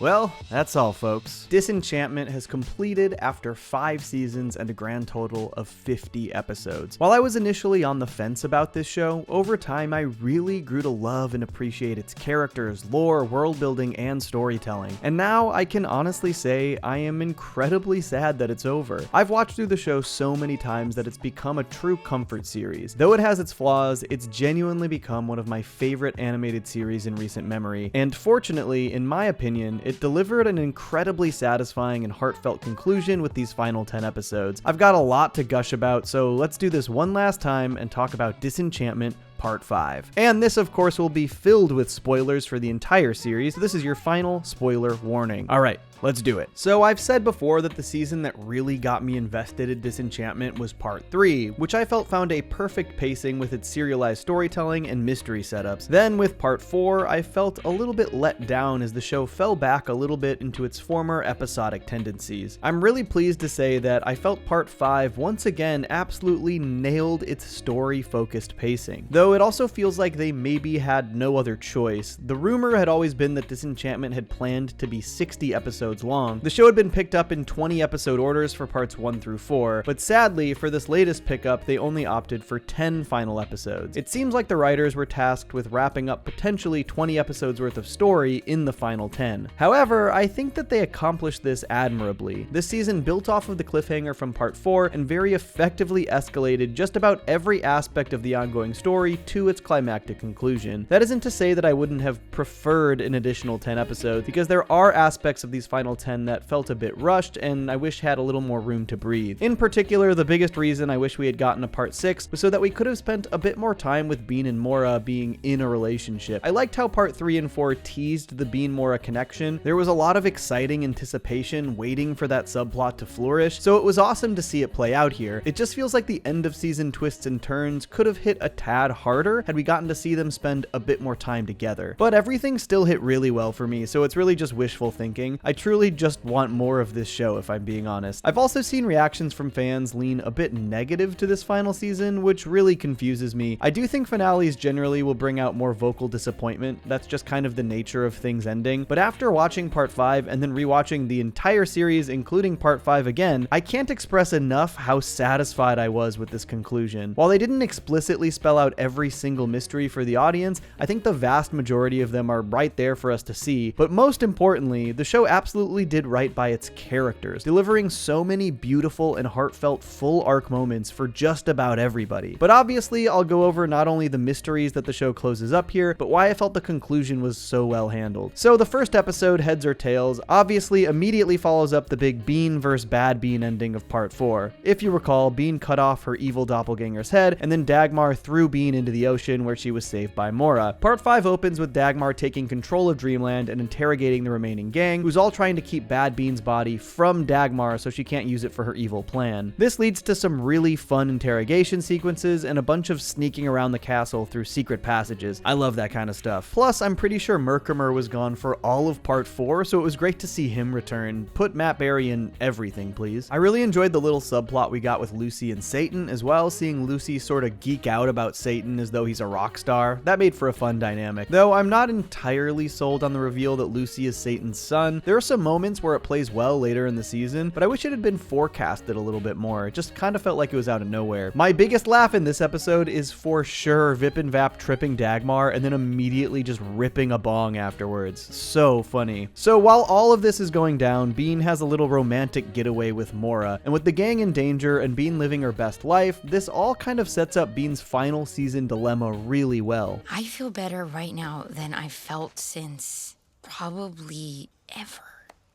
Well, that's all, folks. Disenchantment has completed after 5 seasons and a grand total of 50 episodes. While I was initially on the fence about this show, over time I really grew to love and appreciate its characters, lore, world building, and storytelling. And now I can honestly say I am incredibly sad that it's over. I've watched through the show so many times that it's become a true comfort series. Though it has its flaws, it's genuinely become one of my favorite animated series in recent memory. And fortunately, in my opinion, it delivered an incredibly satisfying and heartfelt conclusion with these final 10 episodes. I've got a lot to gush about, so let's do this one last time and talk about Disenchantment Part 5. And this, of course, will be filled with spoilers for the entire series, so this is your final spoiler warning. Alright, let's do it. So I've said before that the season that really got me invested in Disenchantment was Part 3, which I felt found a perfect pacing with its serialized storytelling and mystery setups. Then with Part 4, I felt a little bit let down as the show fell back a little bit into its former episodic tendencies. I'm really pleased to say that I felt Part 5 once again absolutely nailed its story-focused pacing. Though it also feels like they maybe had no other choice. The rumor had always been that Disenchantment had planned to be 60 episodes long. The show had been picked up in 20 episode orders for parts 1 through 4, but sadly, for this latest pickup, they only opted for 10 final episodes. It seems like the writers were tasked with wrapping up potentially 20 episodes worth of story in the final 10. However, I think that they accomplished this admirably. This season built off of the cliffhanger from part 4 and very effectively escalated just about every aspect of the ongoing story to its climactic conclusion. That isn't to say that I wouldn't have preferred an additional 10 episodes, because there are aspects of these final 10 that felt a bit rushed and I wish had a little more room to breathe. In particular, the biggest reason I wish we had gotten a part 6 was so that we could have spent a bit more time with Bean and Mora being in a relationship. I liked how part 3 and 4 teased the Bean-Mora connection. There was a lot of exciting anticipation waiting for that subplot to flourish, so it was awesome to see it play out here. It just feels like the end of season twists and turns could have hit a tad harder had we gotten to see them spend a bit more time together. But everything still hit really well for me, so it's really just wishful thinking. I truly just want more of this show, if I'm being honest. I've also seen reactions from fans lean a bit negative to this final season, which really confuses me. I do think finales generally will bring out more vocal disappointment. That's just kind of the nature of things ending. But after watching part 5 and then rewatching the entire series, including part 5 again, I can't express enough how satisfied I was with this conclusion. While they didn't explicitly spell out every single mystery for the audience, I think the vast majority of them are right there for us to see. But most importantly, the show absolutely did right by its characters, delivering so many beautiful and heartfelt full arc moments for just about everybody. But obviously, I'll go over not only the mysteries that the show closes up here, but why I felt the conclusion was so well handled. So the first episode, Heads or Tails, obviously immediately follows up the big Bean versus Bad Bean ending of part 4. If you recall, Bean cut off her evil doppelganger's head, and then Dagmar threw Bean into the ocean where she was saved by Mora. Part 5 opens with Dagmar taking control of Dreamland and interrogating the remaining gang, who's all trying to keep Bad Bean's body from Dagmar so she can't use it for her evil plan. This leads to some really fun interrogation sequences and a bunch of sneaking around the castle through secret passages. I love that kind of stuff. Plus, I'm pretty sure Merkimer was gone for all of part 4, so it was great to see him return. Put Matt Berry in everything, please. I really enjoyed the little subplot we got with Lucy and Satan as well, seeing Lucy sort of geek out about Satan as though he's a rock star. That made for a fun dynamic. Though I'm not entirely sold on the reveal that Lucy is Satan's son. There are some moments where it plays well later in the season, but I wish it had been forecasted a little bit more. It just kind of felt like it was out of nowhere. My biggest laugh in this episode is for sure Vip and Vap tripping Dagmar and then immediately just ripping a bong afterwards. So funny. So while all of this is going down, Bean has a little romantic getaway with Mora, and with the gang in danger and Bean living her best life, this all kind of sets up Bean's final season dilemma really well. I feel better right now than I felt since probably ever.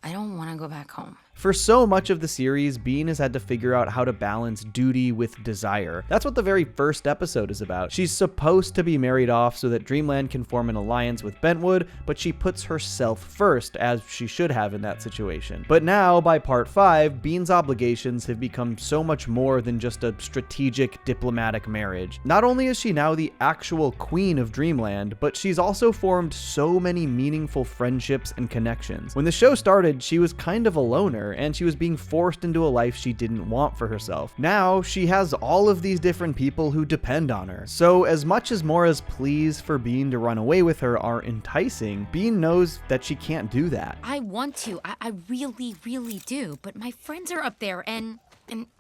I don't want to go back home. For so much of the series, Bean has had to figure out how to balance duty with desire. That's what the very first episode is about. She's supposed to be married off so that Dreamland can form an alliance with Bentwood, but she puts herself first, as she should have in that situation. But now, by part 5, Bean's obligations have become so much more than just a strategic diplomatic marriage. Not only is she now the actual queen of Dreamland, but she's also formed so many meaningful friendships and connections. When the show started, she was kind of a loner, her, and she was being forced into a life she didn't want for herself. Now, she has all of these different people who depend on her. So as much as Mora's pleas for Bean to run away with her are enticing, Bean knows that she can't do that. I want to. I really, really do. But my friends are up there and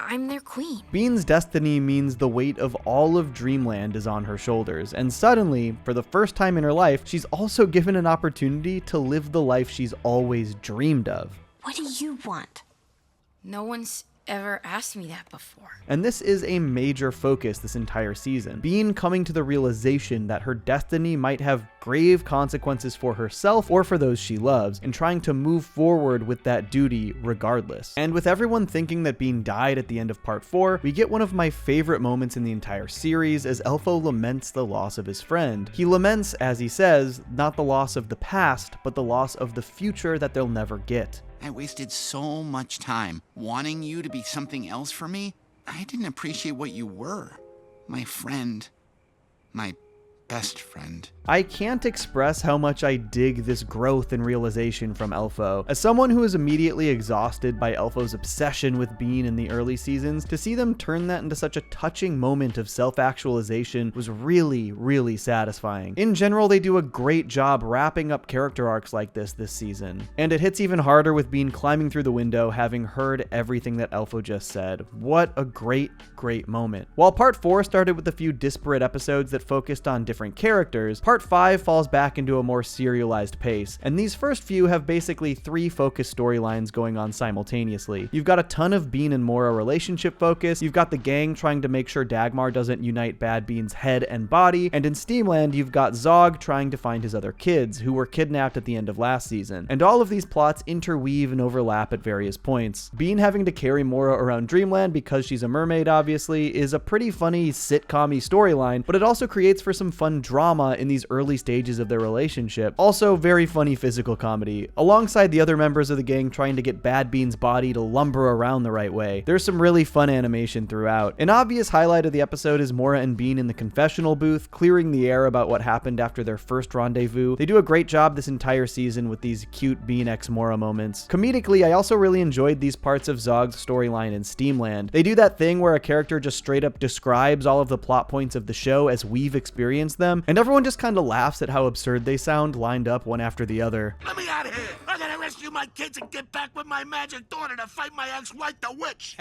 I'm their queen. Bean's destiny means the weight of all of Dreamland is on her shoulders, and suddenly, for the first time in her life, she's also given an opportunity to live the life she's always dreamed of. What do you want? No one's ever asked me that before. And this is a major focus this entire season. Bean coming to the realization that her destiny might have grave consequences for herself or for those she loves, and trying to move forward with that duty regardless. And with everyone thinking that Bean died at the end of part 4, we get one of my favorite moments in the entire series as Elfo laments the loss of his friend. He laments, as he says, not the loss of the past, but the loss of the future that they'll never get. I wasted so much time wanting you to be something else for me. I didn't appreciate what you were. My friend. My best friend. I can't express how much I dig this growth and realization from Elfo. As someone who is immediately exhausted by Elfo's obsession with Bean in the early seasons, to see them turn that into such a touching moment of self-actualization was really, really satisfying. In general, they do a great job wrapping up character arcs like this season. And it hits even harder with Bean climbing through the window, having heard everything that Elfo just said. What a great, great moment. While part 4 started with a few disparate episodes that focused on different characters, part 5 falls back into a more serialized pace, and these first few have basically 3 focused storylines going on simultaneously. You've got a ton of Bean and Mora relationship focus, you've got the gang trying to make sure Dagmar doesn't unite Bad Bean's head and body, and in Steamland you've got Zog trying to find his other kids, who were kidnapped at the end of last season. And all of these plots interweave and overlap at various points. Bean having to carry Mora around Dreamland because she's a mermaid, obviously, is a pretty funny sitcom-y storyline, but it also creates for some fun drama in these early stages of their relationship. Also very funny physical comedy, alongside the other members of the gang trying to get Bad Bean's body to lumber around the right way. There's some really fun animation throughout. An obvious highlight of the episode is Mora and Bean in the confessional booth, clearing the air about what happened after their first rendezvous. They do a great job this entire season with these cute Bean x Mora moments. Comedically, I also really enjoyed these parts of Zog's storyline in Steamland. They do that thing where a character just straight up describes all of the plot points of the show as we've experienced them, and everyone just kind of laughs at how absurd they sound lined up one after the other. Let me out of here! I gotta rescue my kids and get back with my magic daughter to fight my ex-wife, the witch!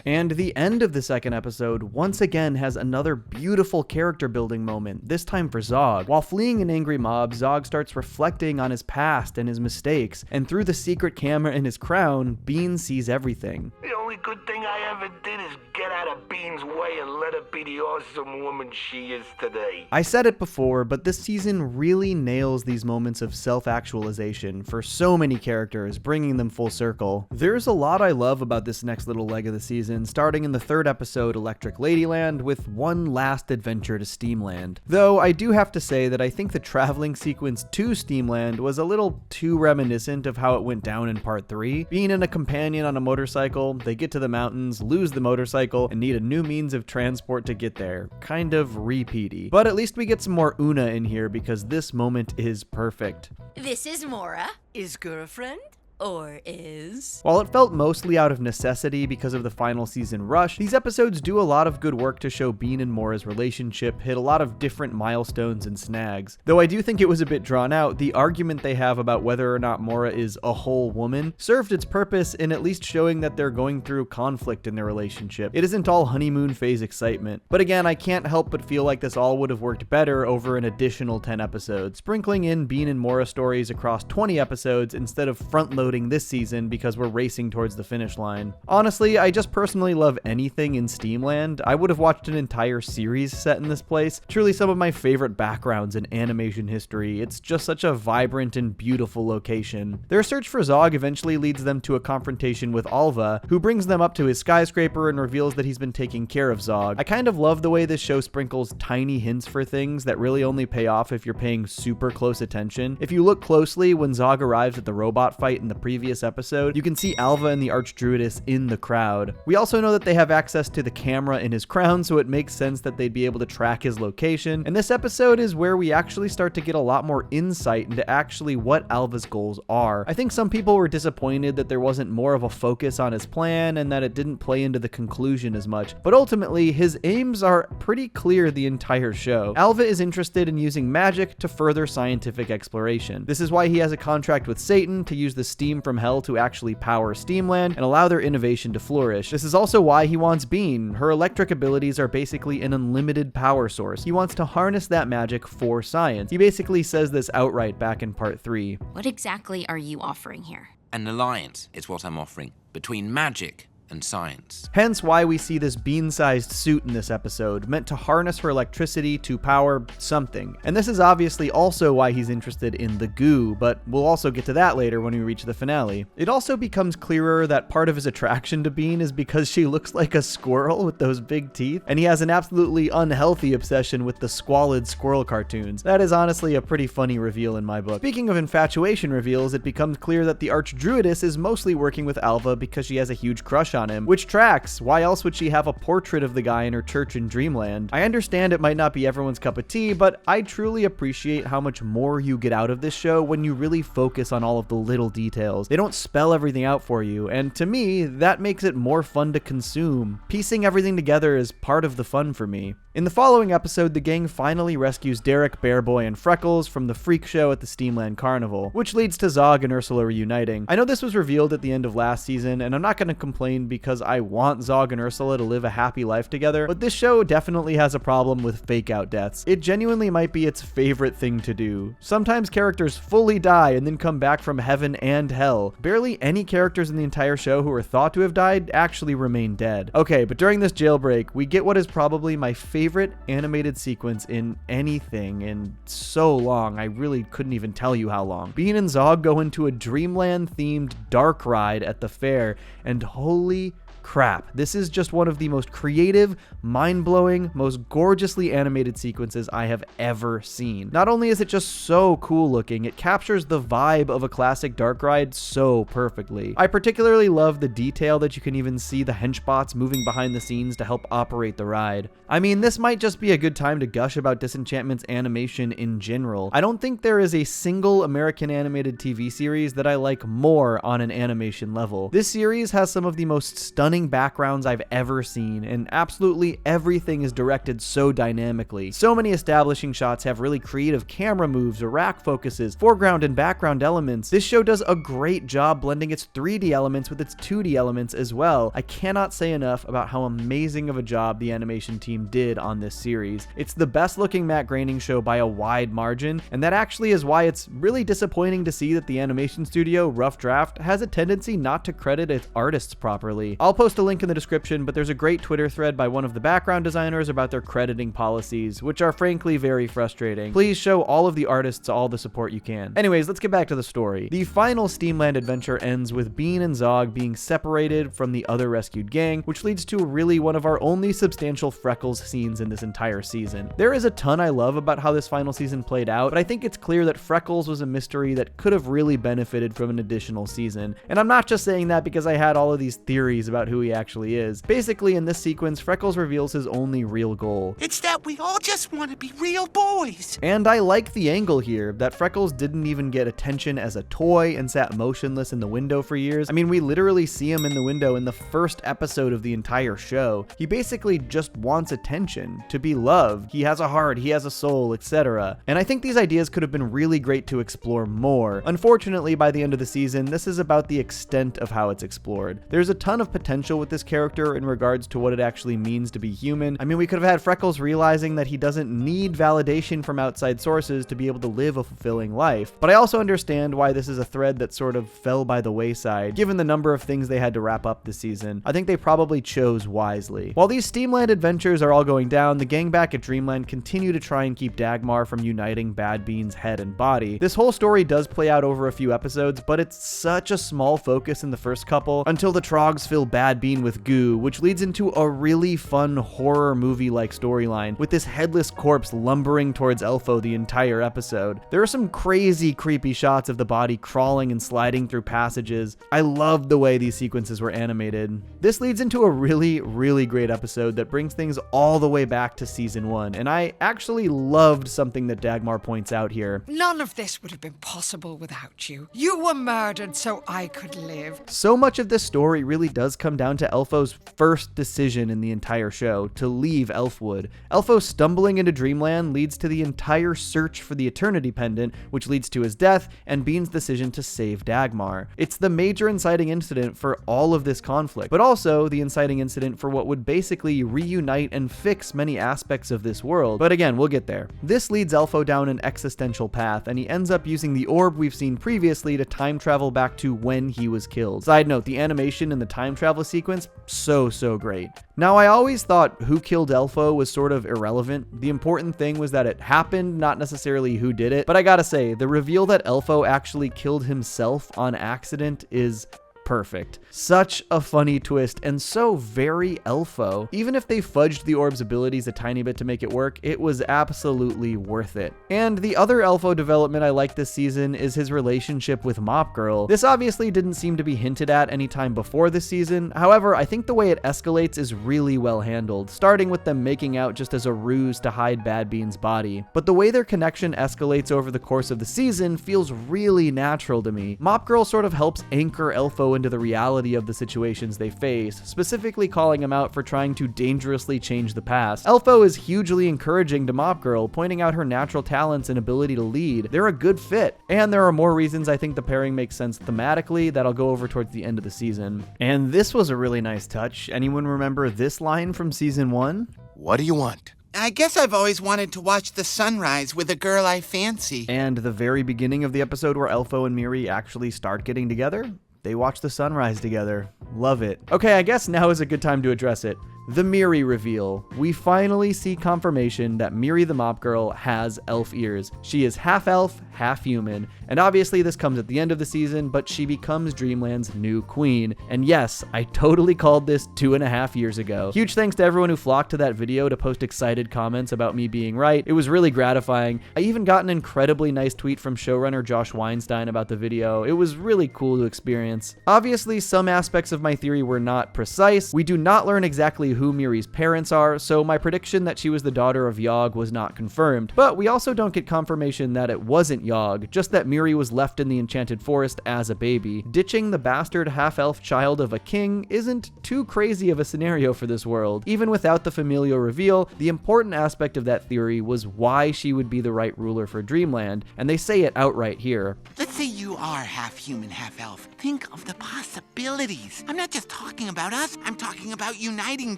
And the end of the second episode once again has another beautiful character building moment, this time for Zog. While fleeing an angry mob, Zog starts reflecting on his past and his mistakes, and through the secret camera in his crown, Bean sees everything. The only good thing I ever did is get out of Bean's way and let her be the awesome woman she is today. I said it before, but this season really nails these moments of self-actualization for so many characters, bringing them full circle. There's a lot I love about this next little leg of the season, starting in the third episode, Electric Ladyland, with one last adventure to Steamland. Though I do have to say that I think the traveling sequence to Steamland was a little too reminiscent of how it went down in part 3. Being in a companion on a motorcycle, they get to the mountains, lose the motorcycle, and need a new means of transport to get there. Kind of repeaty. But at least we get some more Una in here because this moment is perfect. This is Mora. Is girlfriend? Or is... While it felt mostly out of necessity because of the final season rush, these episodes do a lot of good work to show Bean and Mora's relationship hit a lot of different milestones and snags. Though I do think it was a bit drawn out, the argument they have about whether or not Mora is a whole woman served its purpose in at least showing that they're going through conflict in their relationship. It isn't all honeymoon phase excitement. But again, I can't help but feel like this all would have worked better over an additional 10 episodes, sprinkling in Bean and Mora stories across 20 episodes instead of front-loading this season because we're racing towards the finish line. Honestly, I just personally love anything in Steamland. I would have watched an entire series set in this place. Truly some of my favorite backgrounds in animation history. It's just such a vibrant and beautiful location. Their search for Zog eventually leads them to a confrontation with Alva, who brings them up to his skyscraper and reveals that he's been taking care of Zog. I kind of love the way this show sprinkles tiny hints for things that really only pay off if you're paying super close attention. If you look closely when Zog arrives at the robot fight in the previous episode, you can see Alva and the Archdruidess in the crowd. We also know that they have access to the camera in his crown, so it makes sense that they'd be able to track his location. And this episode is where we actually start to get a lot more insight into actually what Alva's goals are. I think some people were disappointed that there wasn't more of a focus on his plan and that it didn't play into the conclusion as much, but ultimately his aims are pretty clear the entire show. Alva is interested in using magic to further scientific exploration. This is why he has a contract with Satan to use the steam from hell to actually power Steamland and allow their innovation to flourish. This is also why he wants Bean. Her electric abilities are basically an unlimited power source. He wants to harness that magic for science. He basically says this outright back in part 3. What exactly are you offering here? An alliance is what I'm offering between magic and science. Hence why we see this bean-sized suit in this episode, meant to harness her electricity to power something. And this is obviously also why he's interested in the goo, but we'll also get to that later when we reach the finale. It also becomes clearer that part of his attraction to Bean is because she looks like a squirrel with those big teeth, and he has an absolutely unhealthy obsession with the squalid squirrel cartoons. That is honestly a pretty funny reveal in my book. Speaking of infatuation reveals, it becomes clear that the Archdruidess is mostly working with Alva because she has a huge crush on him, which tracks. Why else would she have a portrait of the guy in her church in Dreamland? I understand it might not be everyone's cup of tea, but I truly appreciate how much more you get out of this show when you really focus on all of the little details. They don't spell everything out for you, and to me, that makes it more fun to consume. Piecing everything together is part of the fun for me. In the following episode, the gang finally rescues Derek, Bearboy, and Freckles from the freak show at the Steamland Carnival, which leads to Zog and Ursula reuniting. I know this was revealed at the end of last season, and I'm not going to complain because I want Zog and Ursula to live a happy life together, but this show definitely has a problem with fake-out deaths. It genuinely might be its favorite thing to do. Sometimes characters fully die and then come back from heaven and hell. Barely any characters in the entire show who are thought to have died actually remain dead. Okay, but during this jailbreak, we get what is probably my favorite animated sequence in anything in so long, I really couldn't even tell you how long. Bean and Zog go into a Dreamland-themed dark ride at the fair, and holy crap, this is just one of the most creative, mind-blowing, most gorgeously animated sequences I have ever seen. Not only is it just so cool looking, it captures the vibe of a classic dark ride so perfectly. I particularly love the detail that you can even see the henchbots moving behind the scenes to help operate the ride. I mean, this might just be a good time to gush about Disenchantment's animation in general. I don't think there is a single American animated TV series that I like more on an animation level. This series has some of the most stunning backgrounds I've ever seen, and absolutely everything is directed so dynamically. So many establishing shots have really creative camera moves or rack focuses, foreground and background elements. This show does a great job blending its 3D elements with its 2D elements as well. I cannot say enough about how amazing of a job the animation team did on this series. It's the best looking Matt Groening show by a wide margin, and that actually is why it's really disappointing to see that the animation studio, Rough Draft, has a tendency not to credit its artists properly. I'll post a link in the description, but there's a great Twitter thread by one of the background designers about their crediting policies, which are frankly very frustrating. Please show all of the artists all the support you can. Anyways, let's get back to the story. The final Steamland adventure ends with Bean and Zog being separated from the other rescued gang, which leads to really one of our only substantial Freckles scenes in this entire season. There is a ton I love about how this final season played out, but I think it's clear that Freckles was a mystery that could have really benefited from an additional season. And I'm not just saying that because I had all of these theories about who he actually is. Basically, in this sequence, Freckles reveals his only real goal. It's that we all just want to be real boys. And I like the angle here, that Freckles didn't even get attention as a toy and sat motionless in the window for years. I mean, we literally see him in the window in the first episode of the entire show. He basically just wants attention, to be loved. He has a heart, he has a soul, etc. And I think these ideas could have been really great to explore more. Unfortunately, by the end of the season, this is about the extent of how it's explored. There's a ton of potential with this character in regards to what it actually means to be human. I mean, we could have had Freckles realizing that he doesn't need validation from outside sources to be able to live a fulfilling life. But I also understand why this is a thread that sort of fell by the wayside, given the number of things they had to wrap up this season. I think they probably chose wisely. While these Steamland adventures are all going down, the gang back at Dreamland continue to try and keep Dagmar from uniting Bad Bean's head and body. This whole story does play out over a few episodes, but it's such a small focus in the first couple until the Trogs fill Bad Bad Bean with goo, which leads into a really fun horror movie-like storyline, with this headless corpse lumbering towards Elfo the entire episode. There are some crazy creepy shots of the body crawling and sliding through passages. I loved the way these sequences were animated. This leads into a really great episode that brings things all the way back to season 1, and I actually loved something that Dagmar points out here. None of this would have been possible without you. You were murdered so I could live. So much of this story really does come down to Elfo's first decision in the entire show, to leave Elfwood. Elfo stumbling into Dreamland leads to the entire search for the Eternity Pendant, which leads to his death and Bean's decision to save Dagmar. It's the major inciting incident for all of this conflict, but also the inciting incident for what would basically reunite and fix many aspects of this world. But again, we'll get there. This leads Elfo down an existential path, and he ends up using the orb we've seen previously to time travel back to when he was killed. Side note, the animation in the time travel sequence, so great. Now, I always thought who killed Elfo was sort of irrelevant. The important thing was that it happened, not necessarily who did it. But I gotta say, the reveal that Elfo actually killed himself on accident is perfect. Such a funny twist, and so very Elfo. Even if they fudged the orb's abilities a tiny bit to make it work, it was absolutely worth it. And the other Elfo development I like this season is his relationship with Mop Girl. This obviously didn't seem to be hinted at any time before this season. However, I think the way it escalates is really well handled, starting with them making out just as a ruse to hide Bad Bean's body. But the way their connection escalates over the course of the season feels really natural to me. Mop Girl sort of helps anchor Elfo into the reality of the situations they face, specifically calling him out for trying to dangerously change the past. Elfo is hugely encouraging to Mop Girl, pointing out her natural talents and ability to lead. They're a good fit, and there are more reasons I think the pairing makes sense thematically that I'll go over towards the end of the season. And this was a really nice touch. Anyone remember this line from season 1? What do you want? I guess I've always wanted to watch the sunrise with a girl I fancy. And the very beginning of the episode where Elfo and Miri actually start getting together? They watch the sunrise together. Love it. Okay, I guess now is a good time to address it. The Miri reveal. We finally see confirmation that Miri the Mop Girl has elf ears. She is half elf, half human, and obviously this comes at the end of the season, but she becomes Dreamland's new queen. And yes, I totally called this 2.5 years ago. Huge thanks to everyone who flocked to that video to post excited comments about me being right. It was really gratifying. I even got an incredibly nice tweet from showrunner Josh Weinstein about the video. It was really cool to experience. Obviously, some aspects of my theory were not precise. We do not learn exactly who Miri's parents are, so my prediction that she was the daughter of Yogg was not confirmed. But we also don't get confirmation that it wasn't Yogg, just that Miri was left in the Enchanted Forest as a baby. Ditching the bastard half-elf child of a king isn't too crazy of a scenario for this world. Even without the familial reveal, the important aspect of that theory was why she would be the right ruler for Dreamland, and they say it outright here. Let's say you are half human, half elf. Think of the possibilities. I'm not just talking about us, I'm talking about uniting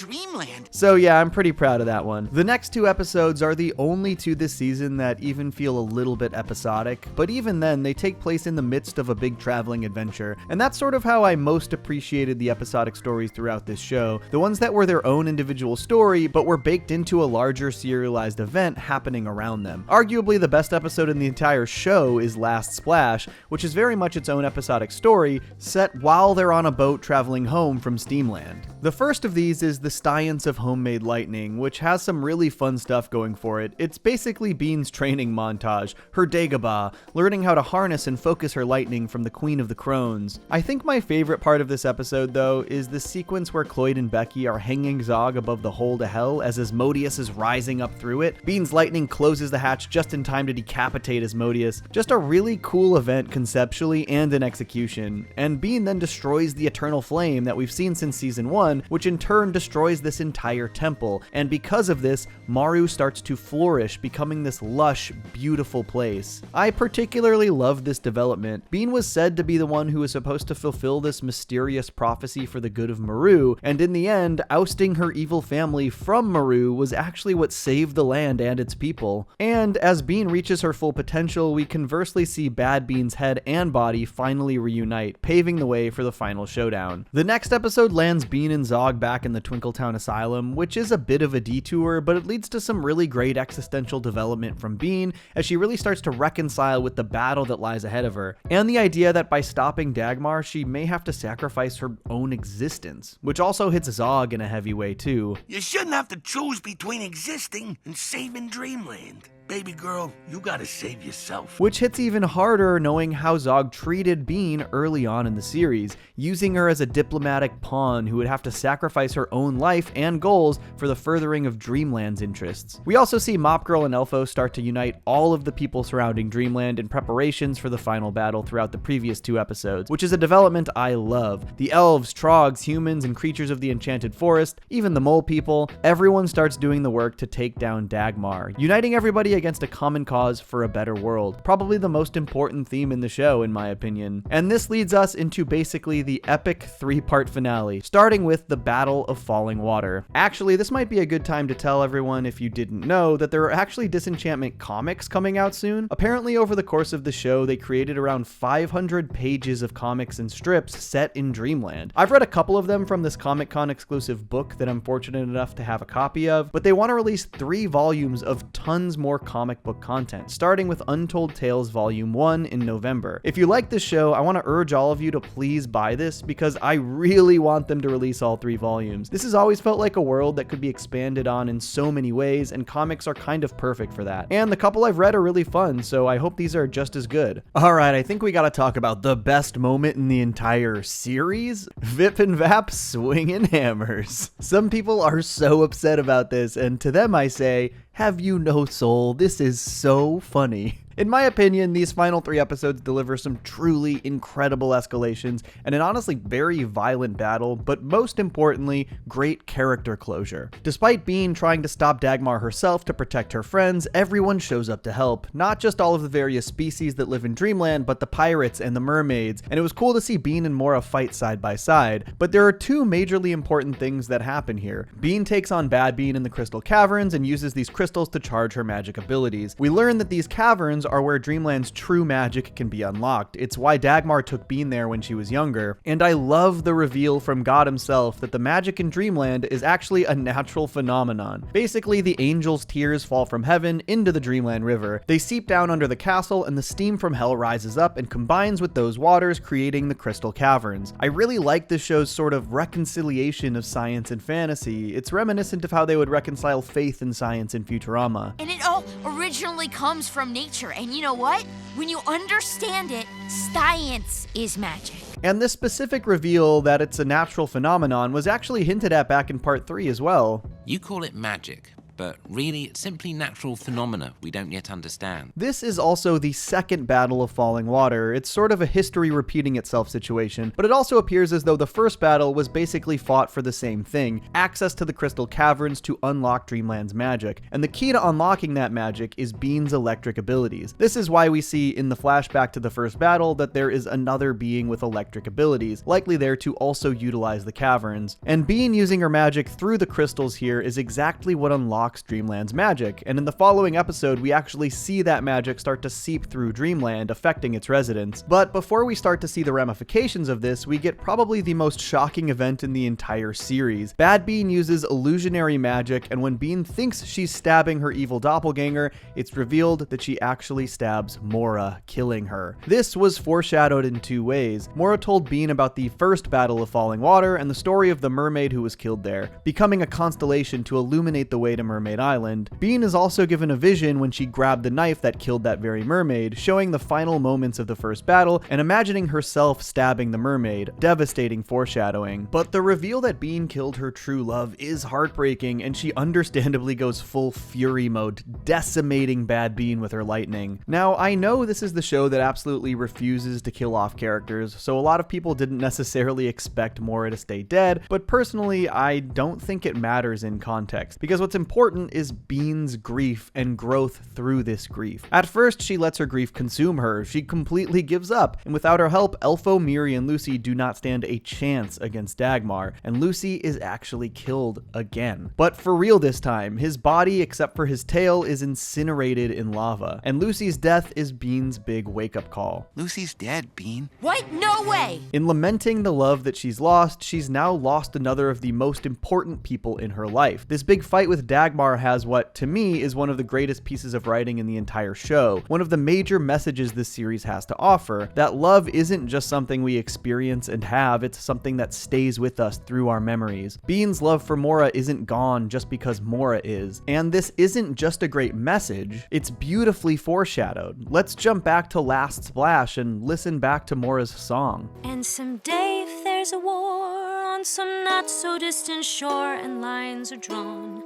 Dreamland. So yeah, I'm pretty proud of that one. The next 2 episodes are the only 2 this season that even feel a little bit episodic, but even then they take place in the midst of a big traveling adventure, and that's sort of how I most appreciated the episodic stories throughout this show, the ones that were their own individual story but were baked into a larger serialized event happening around them. Arguably the best episode in the entire show is Last Splash, which is very much its own episodic story set while they're on a boat traveling home from Steamland. The first of these is the Science of Homemade Lightning, which has some really fun stuff going for it. It's basically Bean's training montage, her Dagobah, learning how to harness and focus her lightning from the Queen of the Crones. I think my favorite part of this episode, though, is the sequence where Cloyd and Becky are hanging Zog above the hole to hell as Asmodeus is rising up through it. Bean's lightning closes the hatch just in time to decapitate Asmodeus. Just a really cool event conceptually and in execution. And Bean then destroys the Eternal Flame that we've seen since season 1, which in turn destroys this entire temple, and because of this, Maru starts to flourish, becoming this lush, beautiful place. I particularly love this development. Bean was said to be the one who was supposed to fulfill this mysterious prophecy for the good of Maru, and in the end, ousting her evil family from Maru was actually what saved the land and its people. And as Bean reaches her full potential, we conversely see Bad Bean's head and body finally reunite, paving the way for the final showdown. The next episode lands Bean in and Zog back in the Twinkletown Asylum, which is a bit of a detour, but it leads to some really great existential development from Bean as she really starts to reconcile with the battle that lies ahead of her, and the idea that by stopping Dagmar, she may have to sacrifice her own existence, which also hits Zog in a heavy way too. You shouldn't have to choose between existing and saving Dreamland. Baby girl, you gotta save yourself. Which hits even harder knowing how Zog treated Bean early on in the series, using her as a diplomatic pawn who would have to sacrifice her own life and goals for the furthering of Dreamland's interests. We also see Mop Girl and Elfo start to unite all of the people surrounding Dreamland in preparations for the final battle throughout the previous 2 episodes, which is a development I love. The elves, trogs, humans, and creatures of the Enchanted Forest, even the mole people, everyone starts doing the work to take down Dagmar, uniting everybody against a common cause for a better world. Probably the most important theme in the show, in my opinion. And this leads us into basically the epic 3-part finale, starting with the Battle of Falling Water. Actually, this might be a good time to tell everyone, if you didn't know, that there are actually Disenchantment comics coming out soon. Apparently, over the course of the show, they created around 500 pages of comics and strips set in Dreamland. I've read a couple of them from this Comic-Con exclusive book that I'm fortunate enough to have a copy of, but they want to release 3 volumes of tons more comic book content, starting with Untold Tales Volume 1 in November. If you like this show, I want to urge all of you to please buy this because I really want them to release all 3 volumes. This has always felt like a world that could be expanded on in so many ways, and comics are kind of perfect for that. And the couple I've read are really fun, so I hope these are just as good. Alright, I think we gotta talk about the best moment in the entire series. Vip and Vap swinging hammers. Some people are so upset about this, and to them I say, have you no soul? This is so funny. In my opinion, these final 3 episodes deliver some truly incredible escalations and an honestly very violent battle, but most importantly, great character closure. Despite Bean trying to stop Dagmar herself to protect her friends, everyone shows up to help. Not just all of the various species that live in Dreamland, but the pirates and the mermaids, and it was cool to see Bean and Mora fight side by side. But there are 2 majorly important things that happen here. Bean takes on Bad Bean in the Crystal Caverns and uses these crystals to charge her magic abilities. We learn that these caverns are where Dreamland's true magic can be unlocked. It's why Dagmar took Bean there when she was younger. And I love the reveal from God himself that the magic in Dreamland is actually a natural phenomenon. Basically, the angels' tears fall from heaven into the Dreamland River. They seep down under the castle, and the steam from hell rises up and combines with those waters, creating the Crystal Caverns. I really like this show's sort of reconciliation of science and fantasy. It's reminiscent of how they would reconcile faith and science in Futurama. And it all originally comes from nature, and you know what? When you understand it, science is magic. And this specific reveal that it's a natural phenomenon was actually hinted at back in part 3 as well. You call it magic, but really it's simply natural phenomena we don't yet understand. This is also the second Battle of Falling Water. It's sort of a history repeating itself situation, but it also appears as though the first battle was basically fought for the same thing, access to the Crystal Caverns to unlock Dreamland's magic. And the key to unlocking that magic is Bean's electric abilities. This is why we see in the flashback to the first battle that there is another being with electric abilities, likely there to also utilize the caverns. And Bean using her magic through the crystals here is exactly what unlocks Dreamland's magic, and in the following episode we actually see that magic start to seep through Dreamland, affecting its residents. But before we start to see the ramifications of this, we get probably the most shocking event in the entire series. Bad Bean uses illusionary magic, and when Bean thinks she's stabbing her evil doppelganger, it's revealed that she actually stabs Mora, killing her. This was foreshadowed in 2 ways. Mora told Bean about the first Battle of Falling Water and the story of the mermaid who was killed there, becoming a constellation to illuminate the way to Mermaid Island. Bean is also given a vision when she grabbed the knife that killed that very mermaid, showing the final moments of the first battle and imagining herself stabbing the mermaid, devastating foreshadowing. But the reveal that Bean killed her true love is heartbreaking, and she understandably goes full fury mode, decimating Bad Bean with her lightning. Now, I know this is the show that absolutely refuses to kill off characters, so a lot of people didn't necessarily expect Mora to stay dead, but personally, I don't think it matters in context, because what's important important is Bean's grief and growth through this grief. At first, she lets her grief consume her. She completely gives up, and without her help, Elfo, Miri, and Lucy do not stand a chance against Dagmar, and Lucy is actually killed again. But for real this time, his body, except for his tail, is incinerated in lava, and Lucy's death is Bean's big wake-up call. Lucy's dead, Bean. What? No way! In lamenting the love that she's lost, she's now lost another of the most important people in her life. This big fight with Dagmar has what, to me, is one of the greatest pieces of writing in the entire show. One of the major messages this series has to offer, that love isn't just something we experience and have, it's something that stays with us through our memories. Bean's love for Mora isn't gone just because Mora is. And this isn't just a great message, it's beautifully foreshadowed. Let's jump back to Last Splash and listen back to Mora's song. And someday if there's a war on some not so distant shore and lines are drawn,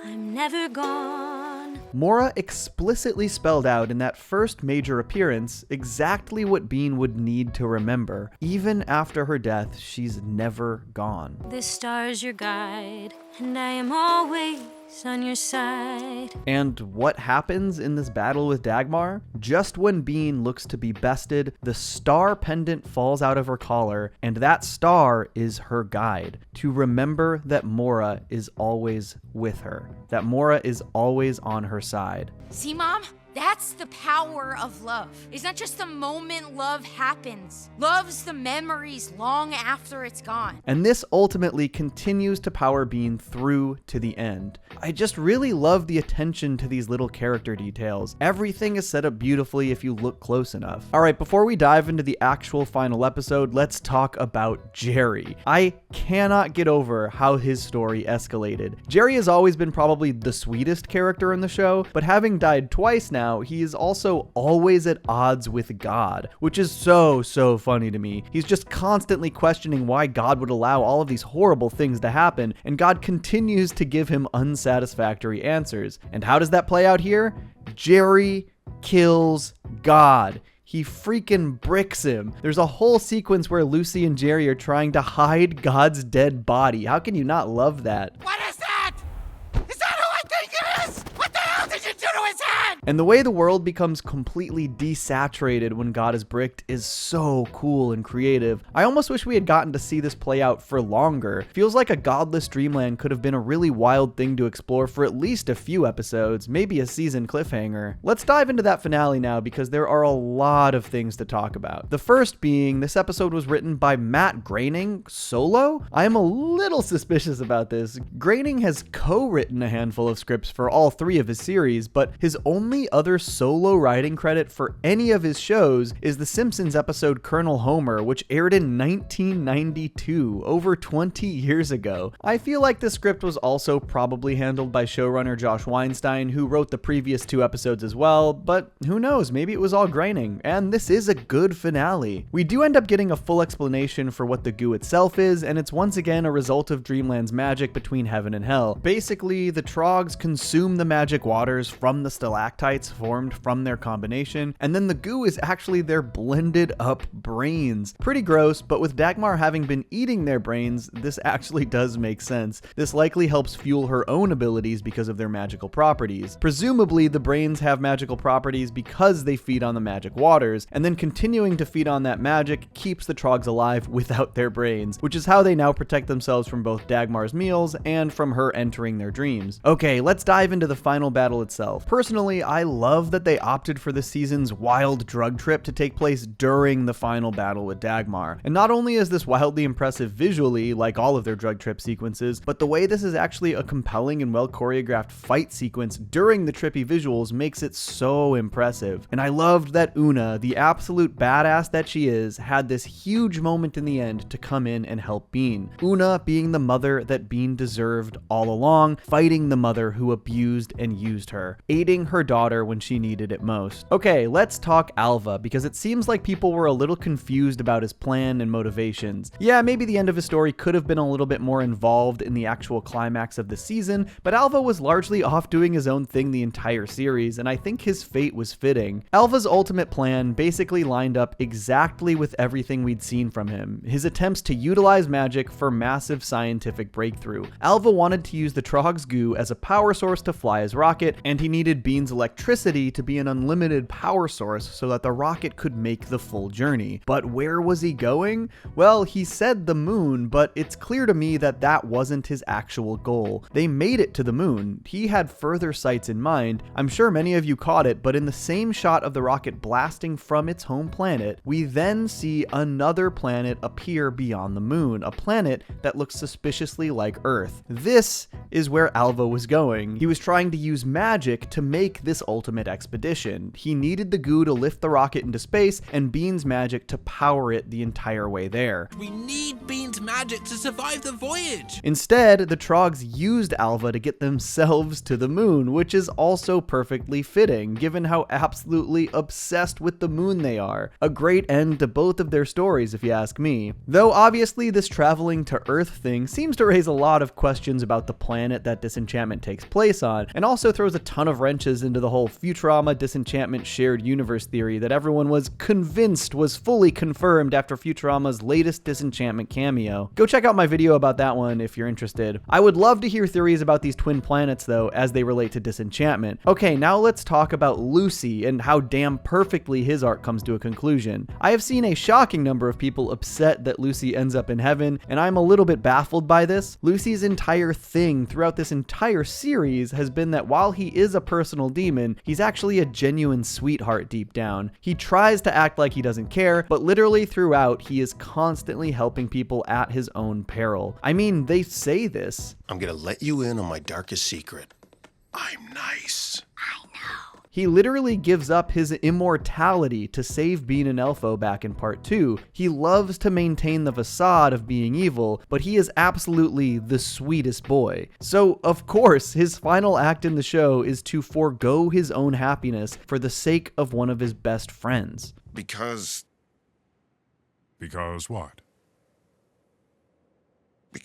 I'm never gone. Mora explicitly spelled out in that first major appearance exactly what Bean would need to remember. Even after her death, she's never gone. This star's your guide, and I am always on your side. And what happens in this battle with Dagmar? Just when Bean looks to be bested, the star pendant falls out of her collar, and that star is her guide, to remember that Mora is always with her, that Mora is always on her side. See, Mom? That's the power of love. It's not just the moment love happens. Love's the memories long after it's gone. And this ultimately continues to power Bean through to the end. I just really love the attention to these little character details. Everything is set up beautifully if you look close enough. Alright, before we dive into the actual final episode, let's talk about Jerry. I cannot get over how his story escalated. Jerry has always been probably the sweetest character in the show, but having died twice now, he is also always at odds with God, which is so funny to me. He's just constantly questioning why God would allow all of these horrible things to happen, and God continues to give him unsatisfactory answers. And how does that play out here? Jerry kills God. He freaking bricks him. There's a whole sequence where Lucy and Jerry are trying to hide God's dead body. How can you not love that? What is that? Is that who I think it is? What the hell did you do to his head? And the way the world becomes completely desaturated when God is bricked is so cool and creative. I almost wish we had gotten to see this play out for longer. Feels like a godless dreamland could have been a really wild thing to explore for at least a few episodes, maybe a season cliffhanger. Let's dive into that finale now because there are a lot of things to talk about. The first being, this episode was written by Matt Groening solo? I am a little suspicious about this. Groening has co-written a handful of scripts for all three of his series, but his only other solo writing credit for any of his shows is the Simpsons episode Colonel Homer, which aired in 1992, over 20 years ago. I feel like the script was also probably handled by showrunner Josh Weinstein, who wrote the previous two episodes as well, but who knows, maybe it was all Groening, and this is a good finale. We do end up getting a full explanation for what the goo itself is, and it's once again a result of Dreamland's magic between heaven and hell. Basically, the Trogs consume the magic waters from the stalactites formed from their combination, and then the goo is actually their blended up brains. Pretty gross, but with Dagmar having been eating their brains, this actually does make sense. This likely helps fuel her own abilities because of their magical properties. Presumably, the brains have magical properties because they feed on the magic waters, and then continuing to feed on that magic keeps the Trogs alive without their brains, which is how they now protect themselves from both Dagmar's meals and from her entering their dreams. Okay, let's dive into the final battle itself. Personally, I love that they opted for this season's wild drug trip to take place during the final battle with Dagmar. And not only is this wildly impressive visually, like all of their drug trip sequences, but the way this is actually a compelling and well choreographed fight sequence during the trippy visuals makes it so impressive. And I loved that Una, the absolute badass that she is, had this huge moment in the end to come in and help Bean. Una being the mother that Bean deserved all along, fighting the mother who abused and used her, aiding her daughter daughter when she needed it most. Okay, let's talk Alva, because it seems like people were a little confused about his plan and motivations. Yeah, maybe the end of his story could have been a little bit more involved in the actual climax of the season, but Alva was largely off doing his own thing the entire series, and I think his fate was fitting. Alva's ultimate plan basically lined up exactly with everything we'd seen from him. His attempts to utilize magic for massive scientific breakthrough. Alva wanted to use the Trog's goo as a power source to fly his rocket, and he needed Bean's electricity to be an unlimited power source so that the rocket could make the full journey. But where was he going? Well, he said the moon, but it's clear to me that that wasn't his actual goal. They made it to the moon. He had further sights in mind. I'm sure many of you caught it, but in the same shot of the rocket blasting from its home planet, we then see another planet appear beyond the moon, a planet that looks suspiciously like Earth. This is where Alva was going. He was trying to use magic to make this ultimate expedition. He needed the goo to lift the rocket into space and Bean's magic to power it the entire way there. We need Bean's magic to survive the voyage. Instead, the Trogs used Alva to get themselves to the moon, which is also perfectly fitting, given how absolutely obsessed with the moon they are. A great end to both of their stories, if you ask me. Though obviously this traveling to Earth thing seems to raise a lot of questions about the planet that Disenchantment takes place on, and also throws a ton of wrenches into the whole Futurama Disenchantment shared universe theory that everyone was convinced was fully confirmed after Futurama's latest Disenchantment cameo. Go check out my video about that one if you're interested. I would love to hear theories about these twin planets though, as they relate to Disenchantment. Okay, now let's talk about Lucy and how damn perfectly his arc comes to a conclusion. I have seen a shocking number of people upset that Lucy ends up in heaven, and I'm a little bit baffled by this. Lucy's entire thing throughout this entire series has been that while he is a personal demon, he's actually a genuine sweetheart deep down. He tries to act like he doesn't care, but literally throughout, he is constantly helping people at his own peril. I mean, they say this. I'm gonna let you in on my darkest secret. I'm nice. He literally gives up his immortality to save Bean and Elfo back in part 2. He loves to maintain the facade of being evil, but he is absolutely the sweetest boy. So, of course, his final act in the show is to forego his own happiness for the sake of one of his best friends. Because what?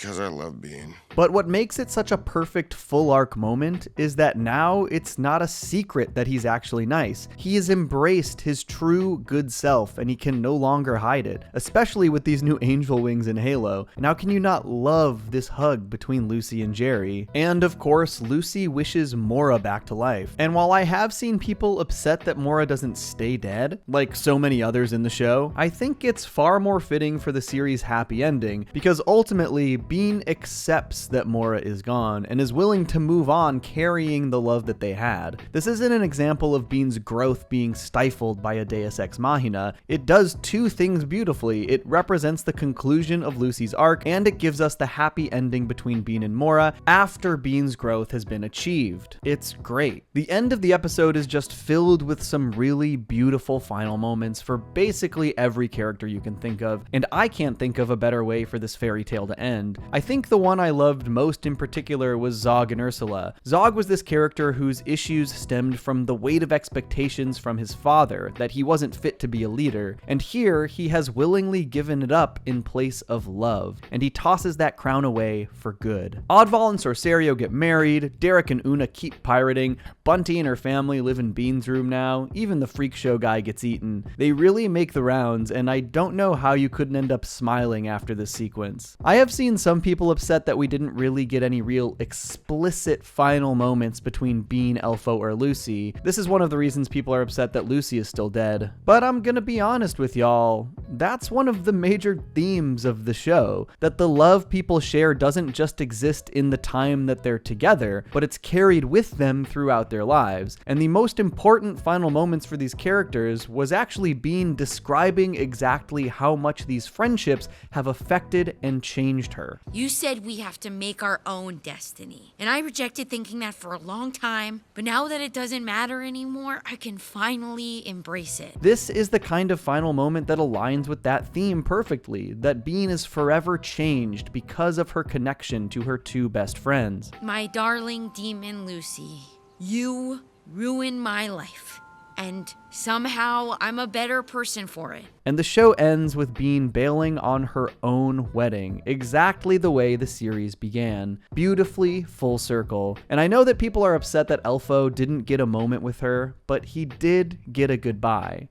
I love Bean. But what makes it such a perfect full arc moment is that now it's not a secret that he's actually nice. He has embraced his true good self and he can no longer hide it, especially with these new angel wings in Halo. And how can you not love this hug between Lucy and Jerry? And of course, Lucy wishes Mora back to life. And while I have seen people upset that Mora doesn't stay dead, like so many others in the show, I think it's far more fitting for the series' happy ending, because ultimately Bean accepts that Mora is gone and is willing to move on carrying the love that they had. This isn't an example of Bean's growth being stifled by a Deus Ex Machina. It does two things beautifully. It represents the conclusion of Lucy's arc, and it gives us the happy ending between Bean and Mora after Bean's growth has been achieved. It's great. The end of the episode is just filled with some really beautiful final moments for basically every character you can think of, and I can't think of a better way for this fairy tale to end. I think the one I loved most in particular was Zog and Ursula. Zog was this character whose issues stemmed from the weight of expectations from his father, that he wasn't fit to be a leader, and here he has willingly given it up in place of love, and he tosses that crown away for good. Oddval and Sorcerio get married, Derek and Una keep pirating, Bunty and her family live in Bean's room now, even the freak show guy gets eaten. They really make the rounds, and I don't know how you couldn't end up smiling after this sequence. I have seen some people upset that we didn't really get any real explicit final moments between Bean, Elfo, or Lucy. This is one of the reasons people are upset that Lucy is still dead. But I'm gonna be honest with y'all, that's one of the major themes of the show, that the love people share doesn't just exist in the time that they're together, but it's carried with them throughout their lives. And the most important final moments for these characters was actually Bean describing exactly how much these friendships have affected and changed her. You said we have to make our own destiny. And I rejected thinking that for a long time, but now that it doesn't matter anymore, I can finally embrace it. This is the kind of final moment that aligns with that theme perfectly, that Bean is forever changed because of her connection to her two best friends. My darling demon Lucy, you ruin my life. And somehow I'm a better person for it. And the show ends with Bean bailing on her own wedding, exactly the way the series began. Beautifully full circle. And I know that people are upset that Elfo didn't get a moment with her, but he did get a goodbye.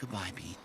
Goodbye, Bean.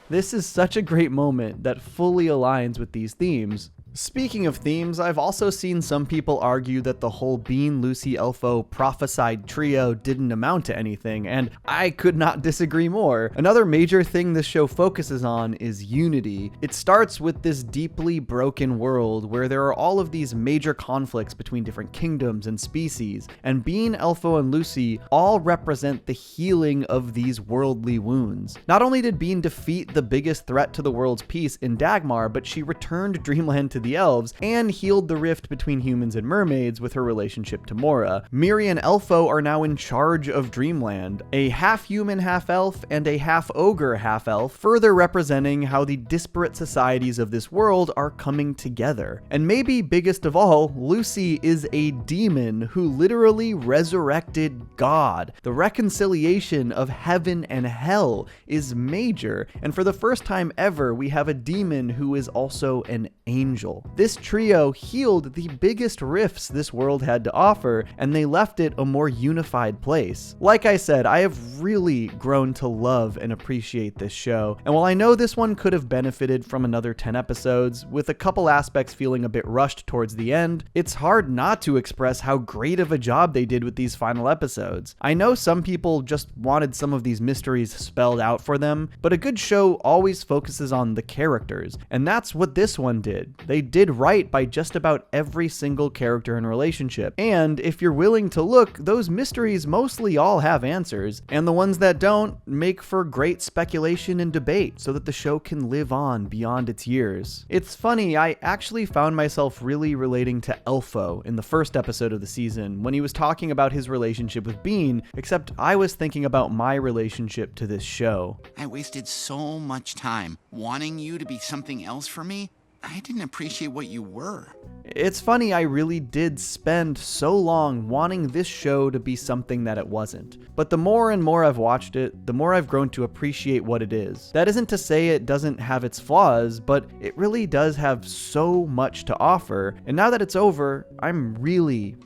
This is such a great moment that fully aligns with these themes. Speaking of themes, I've also seen some people argue that the whole Bean, Lucy, Elfo prophesied trio didn't amount to anything, and I could not disagree more. Another major thing this show focuses on is unity. It starts with this deeply broken world where there are all of these major conflicts between different kingdoms and species, and Bean, Elfo, and Lucy all represent the healing of these worldly wounds. Not only did Bean defeat the biggest threat to the world's peace in Dagmar, but she returned Dreamland to the elves and healed the rift between humans and mermaids with her relationship to Mora. Miri and Elfo are now in charge of Dreamland, a half-human half-elf and a half-ogre half-elf, further representing how the disparate societies of this world are coming together. And maybe biggest of all, Lucy is a demon who literally resurrected God. The reconciliation of heaven and hell is major, and for the first time ever, we have a demon who is also an angel. This trio healed the biggest rifts this world had to offer, and they left it a more unified place. Like I said, I have really grown to love and appreciate this show, and while I know this one could have benefited from another 10 episodes, with a couple aspects feeling a bit rushed towards the end, it's hard not to express how great of a job they did with these final episodes. I know some people just wanted some of these mysteries spelled out for them, but a good show always focuses on the characters, and that's what this one did. They did right by just about every single character and relationship. And if you're willing to look, those mysteries mostly all have answers, and the ones that don't make for great speculation and debate so that the show can live on beyond its years. It's funny, I actually found myself really relating to Elfo in the first episode of the season when he was talking about his relationship with Bean, except I was thinking about my relationship to this show. I wasted so much time wanting you to be something else for me. I didn't appreciate what you were. It's funny, I really did spend so long wanting this show to be something that it wasn't. But the more and more I've watched it, the more I've grown to appreciate what it is. That isn't to say it doesn't have its flaws, but it really does have so much to offer. And now that it's over, I'm really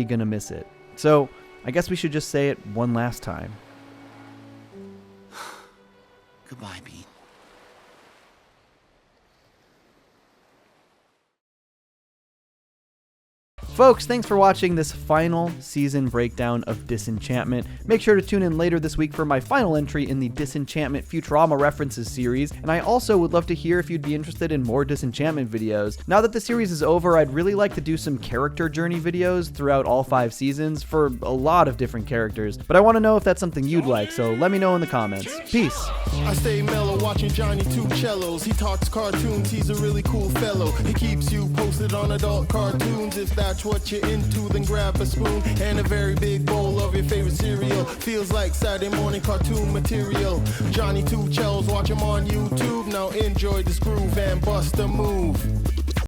gonna miss it. So I guess we should just say it one last time. Goodbye, Bean. Folks, thanks for watching this final season breakdown of Disenchantment. Make sure to tune in later this week for my final entry in the Disenchantment Futurama References series, and I also would love to hear if you'd be interested in more Disenchantment videos. Now that the series is over, I'd really like to do some character journey videos throughout all 5 seasons for a lot of different characters, but I want to know if that's something you'd like, so let me know in the comments. Peace! I stay mellow watching Johnny Two Cellos. He talks cartoons, he's a really cool fellow. He keeps you posted on adult cartoons. If that's what you're into, then grab a spoon and a very big bowl of your favorite cereal. Feels like Saturday morning cartoon material. Johnny Two Cellos, watch him on YouTube. Now enjoy this groove and bust a move.